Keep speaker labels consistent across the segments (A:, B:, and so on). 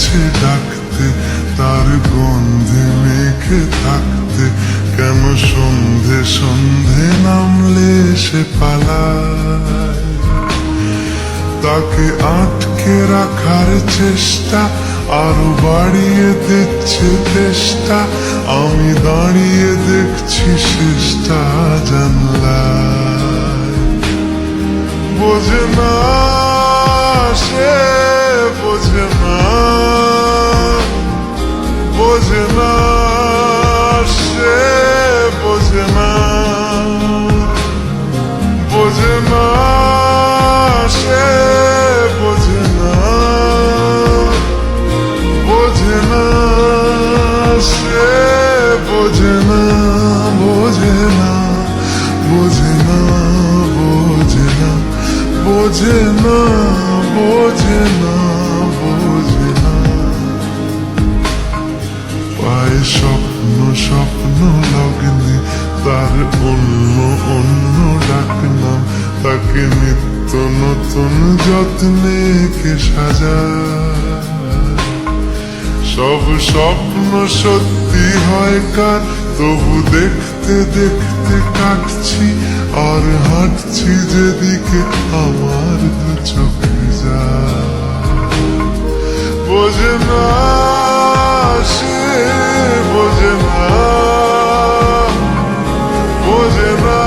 A: কাছে ডাকতে, তার গন্ধে মেখে থাকতে, কেন সন্ধে সন্ধে নামলে সে পালায়। তাকে আটকে রাখার চেষ্টা আরো বাড়িয়ে দিচ্ছে চেষ্টা, আমি দাঁড়িয়ে দেখছি শেষটা জানলায়। বোঝে না সে, বোঝে না, বোঝে না সে, বোঝে না, বোঝে না সে, বোঝে না, বোঝে না সে, বোঝে না, বোঝে না, বোঝে না, বোঝে না, বোঝে না, বোঝে না, বোঝে না। পায়ে স্বপ্ন স্বপ্ন লগ্নে তার অন্য অন্য ডাকনাম, তাকে নিত্য নতুন যত্নে কে সাজায়। সব স্বপ্ন সত্যি হয় কার, তবু দেখতে দেখতে কাটছি আর হাঁটছি যেদিকে আমার দু চোখে যায়। বোঝে না সে, বোঝে না, বোঝে না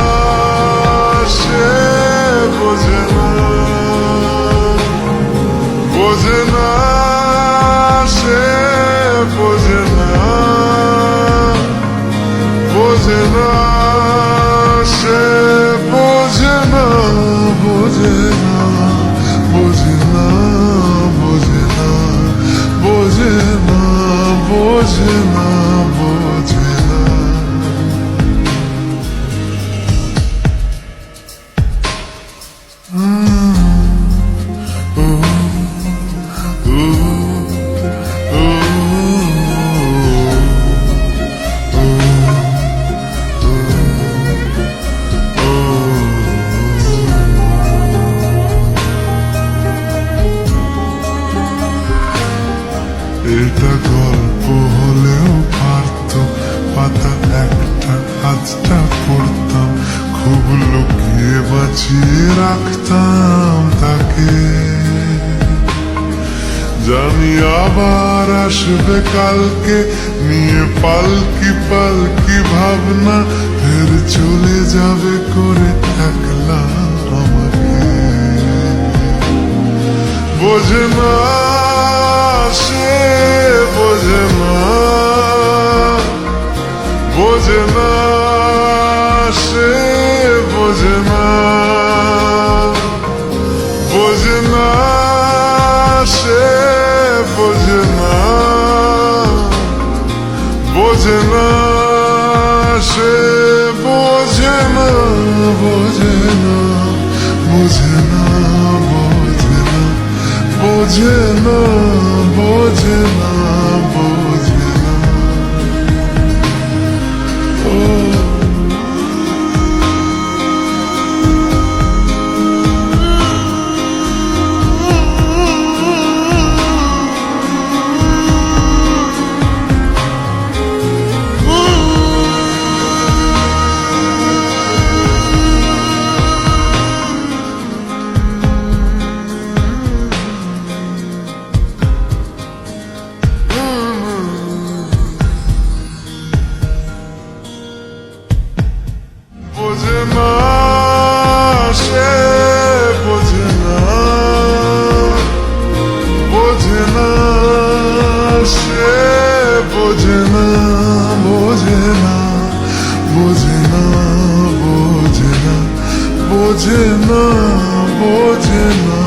A: সে, বোঝে না, বোঝে না সে, বোঝে না, বোঝে না সে, বোঝে না, বোঝে না, বোঝে না, বোঝে না, বোঝে না, বোঝে না, বোঝে না। এটা গল্প হলেও পারতো, পাতা একটা আজটা পড়তাম, খুব লুকিয়ে বাঁচিয়ে রাখতাম তাকে। জানি আবার আসবে কালকে, নিয়ে পালকি পালকি ভাবনা, ফের চলে যাবে করে একলা আমাকে। বোঝে না সে, বোঝে না, বোঝে না সে, বোঝে না, বোঝে না সে, বোঝে না, বোঝে না সে, বোঝে না, বোঝে না, বোঝে না, বোঝে না, বোঝে না, বোঝে না, বোঝে না। বোঝে না সে, বোঝে না, বোঝে না সে, বোঝে না, বোঝে না, বোঝে না, বোঝে না, বোঝে না, বোঝে না।